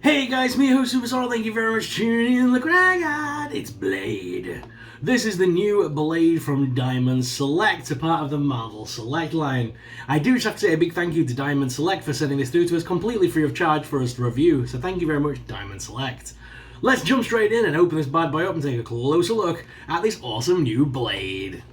Hey guys, me host SuperSorrell, thank you very much for tuning in. Look what I got, it's Blade. This is the new Blade from Diamond Select, a part of the Marvel Select line. I do just have to say a big thank you to Diamond Select for sending this through to us completely free of charge for us to review, so thank you very much, Diamond Select. Let's jump straight in and open this bad boy up and take a closer look at this awesome new Blade.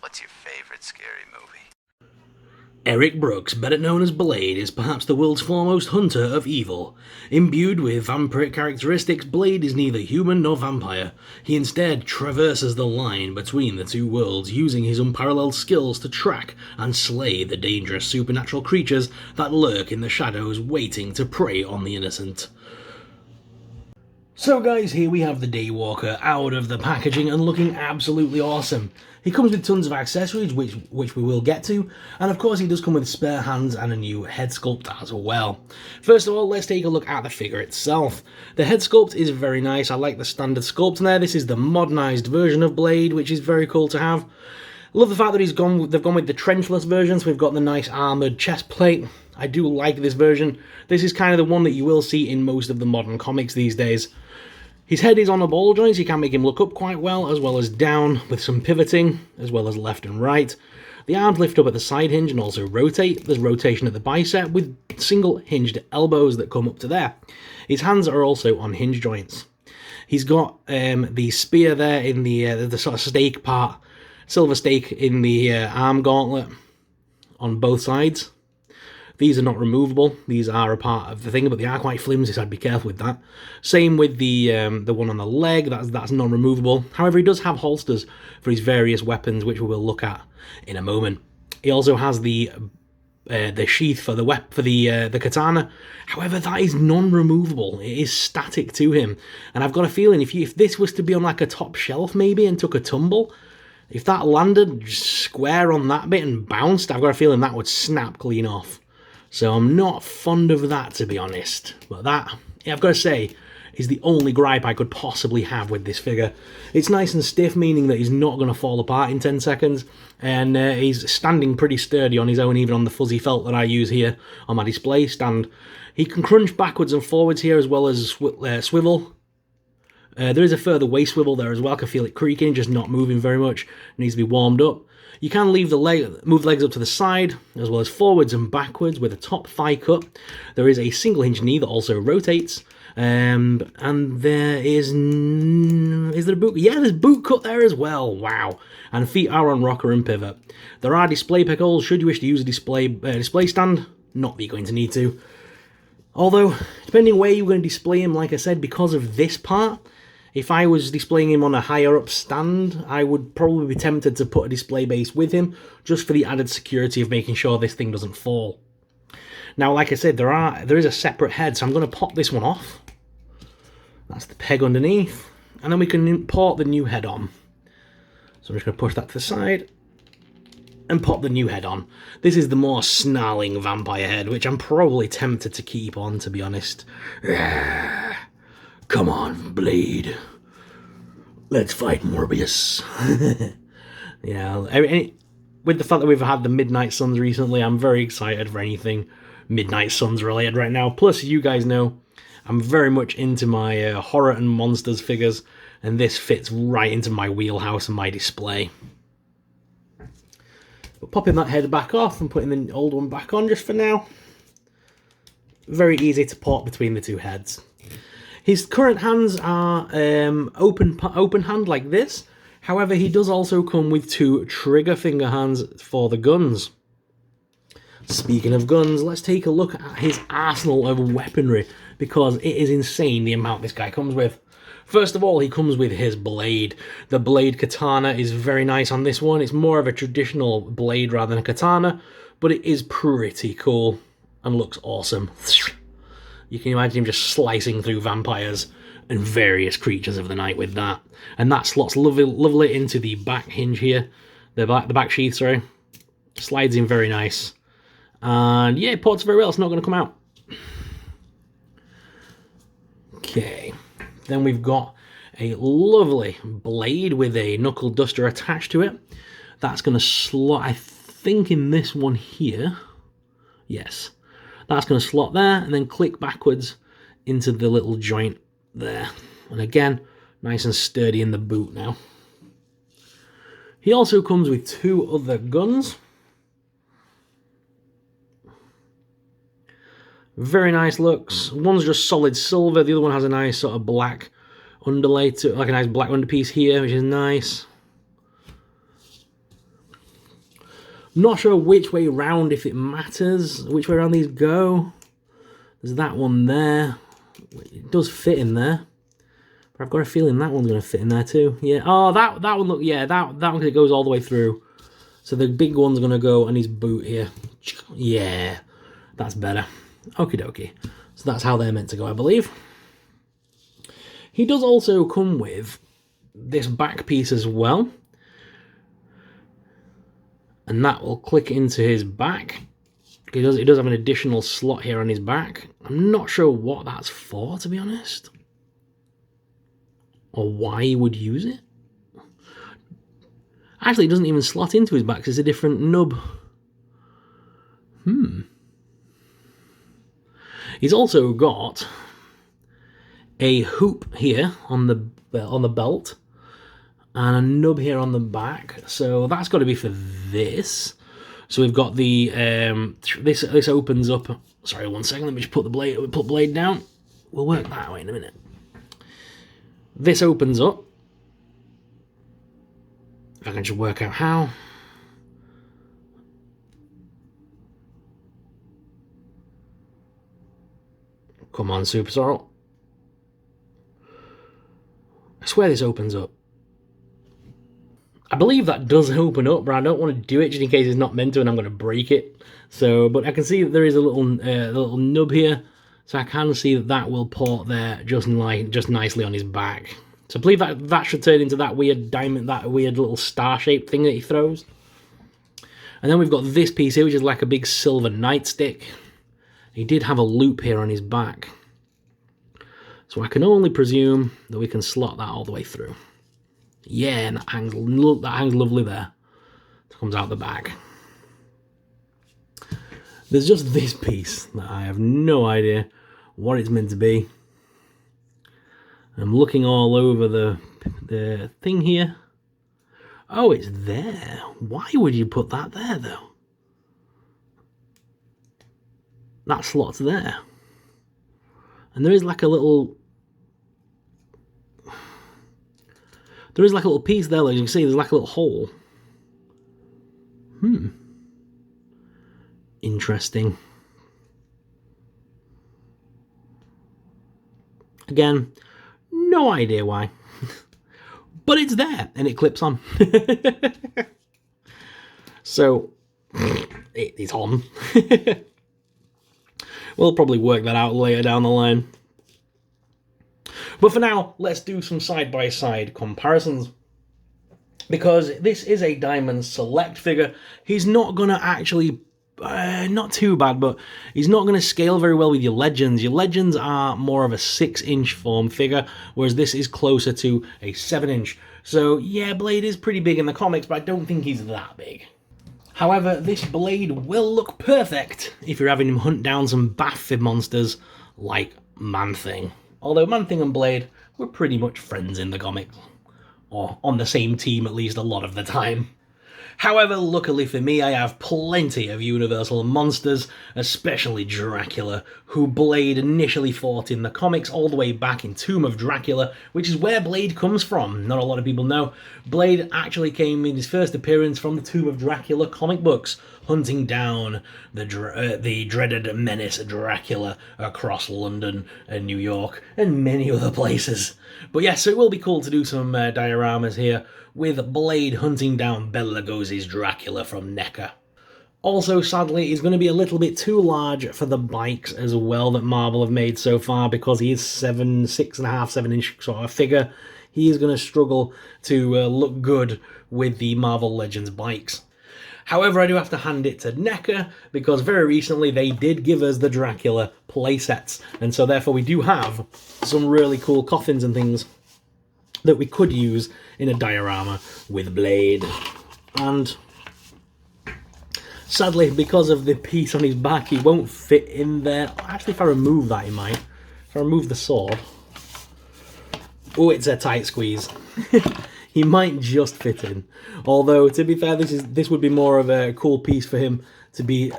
What's your favorite scary movie? Eric Brooks, better known as Blade, is perhaps the world's foremost hunter of evil. Imbued with vampiric characteristics, Blade is neither human nor vampire. He instead traverses the line between the two worlds, using his unparalleled skills to track and slay the dangerous supernatural creatures that lurk in the shadows, waiting to prey on the innocent. So guys, here we have the Daywalker out of the packaging and looking absolutely awesome. He comes with tons of accessories, which we will get to, and of course he does come with spare hands and a new head sculpt as well. First of all, let's take a look at the figure itself. The head sculpt is very nice. I like the standard sculpt in there. This is the modernised version of Blade, which is very cool to have. I love the fact that they've gone with the trenchless version, so we've got the nice armoured chest plate. I do like this version. This is kind of the one that you will see in most of the modern comics these days. His head is on a ball joint, so you can make him look up quite well as down, with some pivoting, as well as left and right. The arms lift up at the side hinge and also rotate. There's rotation at the bicep, with single hinged elbows that come up to there. His hands are also on hinge joints. He's got the spear there in the sort of stake part, silver stake in the arm gauntlet on both sides. These are not removable. These are a part of the thing, but they are quite flimsy, so I'd be careful with that. Same with the one on the leg. That's non-removable. However, he does have holsters for his various weapons, which we will look at in a moment. He also has the sheath for the katana. However, that is non-removable. It is static to him, and I've got a feeling if this was to be on like a top shelf maybe and took a tumble, if that landed square on that bit and bounced, I've got a feeling that would snap clean off. So I'm not fond of that, to be honest. But that, I've got to say, is the only gripe I could possibly have with this figure. It's nice and stiff, meaning that he's not going to fall apart in 10 seconds. And he's standing pretty sturdy on his own, even on the fuzzy felt that I use here on my display stand. He can crunch backwards and forwards here, as well as swivel. There is a further waist swivel there as well. I can feel it creaking, just not moving very much. It needs to be warmed up. You can move the legs up to the side, as well as forwards and backwards with a top thigh cut. There is a single hinge knee that also rotates. And there is there a boot? Yeah, there's boot cut there as well. Wow. And feet are on rocker and pivot. There are display peg holes should you wish to use a display stand. Not that you're going to need to. Although, depending where you're going to display him, like I said, because of this part, if I was displaying him on a higher up stand, I would probably be tempted to put a display base with him, just for the added security of making sure this thing doesn't fall. Now, like I said, there is a separate head, so I'm going to pop this one off. That's the peg underneath, and then we can import the new head on. So I'm just going to push that to the side and pop the new head on. This is the more snarling vampire head, which I'm probably tempted to keep on, to be honest. Come on, Blade. Let's fight Morbius. Yeah, with the fact that we've had the Midnight Suns recently, I'm very excited for anything Midnight Suns related right now. Plus, you guys know, I'm very much into my horror and monsters figures, and this fits right into my wheelhouse and my display. But popping that head back off and putting the old one back on just for now. Very easy to port between the two heads. His current hands are open hand like this. However, he does also come with two trigger finger hands for the guns. Speaking of guns, let's take a look at his arsenal of weaponry, because it is insane the amount this guy comes with. First of all, he comes with his blade. The blade katana is very nice on this one. It's more of a traditional blade rather than a katana, but it is pretty cool and looks awesome. You can imagine him just slicing through vampires and various creatures of the night with that. And that slots lovely into the back hinge here. The back sheath, sorry. Slides in very nice. And yeah, it ports very well. It's not going to come out. Okay. Then we've got a lovely blade with a knuckle duster attached to it. That's going to slot, I think, in this one here. Yes. That's going to slot there and then click backwards into the little joint there. And again, nice and sturdy in the boot now. He also comes with 2 other guns. Very nice looks. One's just solid silver. The other one has a nice sort of black underlay to it, like a nice black underpiece here, which is nice. Not sure which way round, if it matters, which way around these go. There's that one there. It does fit in there. But I've got a feeling that one's going to fit in there too. Yeah. Oh, that one, look, yeah, that one, it goes all the way through. So the big one's going to go on his boot here. Yeah, that's better. Okie dokie. So that's how they're meant to go, I believe. He does also come with this back piece as well. And that will click into his back. He does have an additional slot here on his back. I'm not sure what that's for, to be honest. Or why he would use it. Actually, it doesn't even slot into his back, it's a different nub. He's also got a hoop here on the belt. And a nub here on the back, so that's got to be for this. So we've got the this opens up. Sorry, 1 second. Let me just put blade down. We'll work that way in a minute. This opens up. If I can just work out how. Come on, SuperSorrell. I swear this opens up. I believe that does open up, but I don't want to do it just in case it's not meant to and I'm going to break it. So, but I can see that there is a little nub here, so I can see that will port there just nicely on his back. So I believe that should turn into that weird diamond, that weird little star-shaped thing that he throws. And then we've got this piece here, which is like a big silver nightstick. He did have a loop here on his back. So I can only presume that we can slot that all the way through. Yeah, and that hangs lovely there. It comes out the back. There's just this piece that I have no idea what it's meant to be. I'm looking all over the thing here. Oh, it's there. Why would you put that there, though? That slot's there. And there is like a little... There is like a little piece there, like you can see, there's like a little hole. Interesting. Again, no idea why. But it's there, and it clips on. So, it's on. We'll probably work that out later down the line. But for now, let's do some side-by-side comparisons. Because this is a Diamond Select figure, he's not going to actually... not too bad, but he's not going to scale very well with your Legends. Your Legends are more of a 6-inch form figure, whereas this is closer to a 7-inch. So yeah, Blade is pretty big in the comics, but I don't think he's that big. However, this Blade will look perfect if you're having him hunt down some Bath monsters like Man-Thing. Although Man-Thing and Blade were pretty much friends in the comics. Or on the same team at least a lot of the time. However, luckily for me, I have plenty of Universal monsters, especially Dracula, who Blade initially fought in the comics all the way back in Tomb of Dracula, which is where Blade comes from. Not a lot of people know. Blade actually came in his first appearance from the Tomb of Dracula comic books, hunting down the dreaded menace Dracula across London and New York and many other places. But yes, so it will be cool to do some dioramas here with Blade hunting down Bela Lugosi's Dracula from NECA. Also, sadly, he's going to be a little bit too large for the bikes as well that Marvel have made so far, because he is 6.5, 7-inch sort of figure. He is going to struggle to look good with the Marvel Legends bikes. However, I do have to hand it to NECA, because very recently they did give us the Dracula playsets, and so therefore we do have some really cool coffins and things that we could use in a diorama with Blade. And Sadly, because of the piece on his back, he won't fit in there. Actually, if I remove that, he might. If I remove the sword... Oh, it's a tight squeeze. He might just fit in. Although, to be fair, this would be more of a cool piece for him to be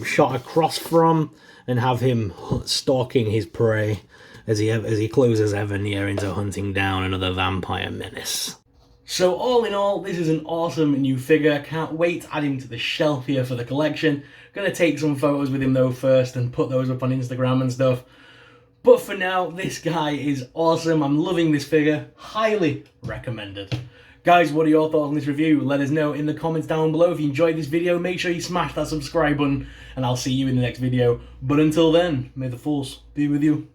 shot across from and have him stalking his prey as he closes ever near into hunting down another vampire menace. So all in all, this is an awesome new figure. Can't wait to add him to the shelf here for the collection. Gonna take some photos with him though first and put those up on Instagram and stuff. But for now, this guy is awesome. I'm loving this figure. Highly recommended. Guys, what are your thoughts on this review? Let us know in the comments down below. If you enjoyed this video, make sure you smash that subscribe button, and I'll see you in the next video. But until then, may the force be with you.